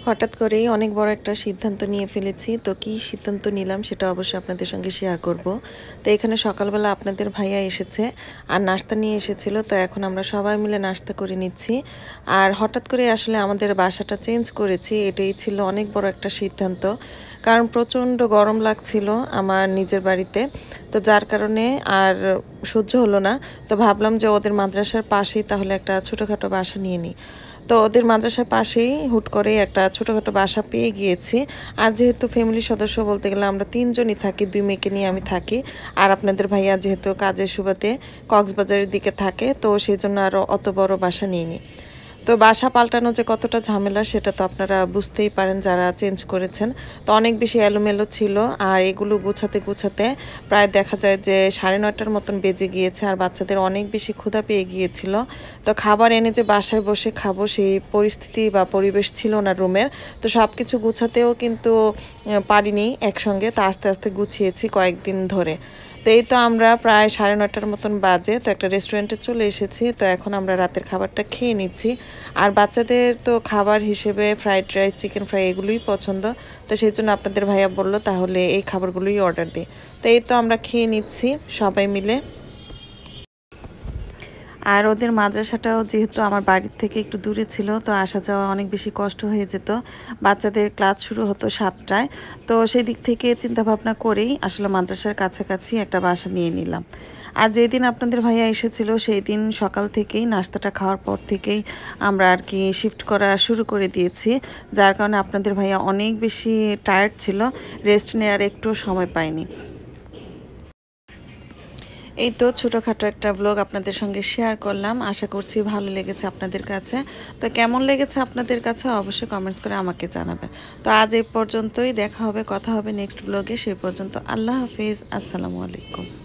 হঠাৎ করেই অনেক বড় একটা সিদ্ধান্ত নিয়ে ফেলেছি। তো কী সিদ্ধান্ত নিলাম সেটা অবশ্যই আপনাদের সঙ্গে শেয়ার করব। তো এখানে সকালবেলা আপনাদের ভাইয়া এসেছে আর নাস্তা নিয়ে এসেছিল। তো এখন আমরা সবাই মিলে নাস্তা করে নিচ্ছি। আর হঠাৎ করে আসলে আমাদের বাসাটা চেঞ্জ করেছি। এটাই ছিল অনেক বড় একটা সিদ্ধান্ত। কারণ প্রচণ্ড গরম লাগছিল আমার নিজের বাড়িতে। তো যার কারণে আর সহ্য হলো না। তো ভাবলাম যে ওদের মাদ্রাসার পাশেই তাহলে একটা ছোটোখাটো বাসা নিয়ে নিই। তো ওদের মাদ্রাসার পাশেই হুট করে একটা ছোটোখাটো বাসা পেয়ে গিয়েছি। আর যেহেতু ফ্যামিলির সদস্য বলতে গেলে আমরা ৩ জনই থাকি, ২ মেয়েকে নিয়ে আমি থাকি। আর আপনাদের ভাইয়া যেহেতু কাজের সুবাদে কক্সবাজারের দিকে থাকে, তো সেজন্য আরও অত বড় বাসা নিইনি। তো বাসা পাল্টানো যে কতটা ঝামেলা সেটা তো আপনারা বুঝতেই পারেন যারা চেঞ্জ করেছেন। তো অনেক বেশি এলোমেলো ছিল আর এগুলো গুছাতে গুছাতে প্রায় দেখা যায় যে 9:30টার মতন বেজে গিয়েছে আর বাচ্চাদের অনেক বেশি ক্ষুধা পেয়ে গিয়েছিল। তো খাবার এনে যে বাসায় বসে খাবো সেই পরিস্থিতি বা পরিবেশ ছিল না রুমের। তো সব কিছু গুছাতেও কিন্তু পারিনি একসঙ্গে। তো আস্তে আস্তে গুছিয়েছি কয়েকদিন ধরে। তো এই তো আমরা প্রায় 9:30টার মতন বাজে তো একটা রেস্টুরেন্টে চলে এসেছি। তো এখন আমরা রাতের খাবারটা খেয়ে নিচ্ছি। আর বাচ্চাদের তো খাবার হিসেবে ফ্রাইড রাইস, চিকেন ফ্রাই এগুলোই পছন্দ। তো সেই জন্য আপনাদের ভাইয়া বলল তাহলে এই খাবারগুলোই অর্ডার দিই। তো এই তো আমরা খেয়ে নিচ্ছি সবাই মিলে। আর ওদের মাদ্রাসাটাও যেহেতু আমার বাড়ির থেকে একটু দূরে ছিল, তো আসা যাওয়া অনেক বেশি কষ্ট হয়ে যেত। বাচ্চাদের ক্লাস শুরু হতো 7টায়। তো সেই দিক থেকে চিন্তাভাবনা করেই আসলে মাদ্রাসার কাছাকাছি একটা বাসা নিয়ে নিলাম। আর যেই দিন আপনাদের ভাইয়া এসেছিল সেই দিন সকাল থেকেই নাস্তাটা খাওয়ার পর থেকেই আমরা আর কি শিফট করা শুরু করে দিয়েছি। যার কারণে আপনাদের ভাইয়া অনেক বেশি টায়ার্ড ছিল, রেস্ট নেওয়ার একটু সময় পায়নি। এই তো ছোটোখাটো একটা ব্লগ আপনাদের সঙ্গে শেয়ার করলাম। আশা করছি ভালো লেগেছে আপনাদের কাছে। তো কেমন লেগেছে আপনাদের কাছে অবশ্যই কমেন্টস করে আমাকে জানাবেন। তো আজ এই পর্যন্তই, দেখা হবে, কথা হবে নেক্সট ব্লগে। সেই পর্যন্ত আল্লাহ হাফিজ, আসসালামু আলাইকুম।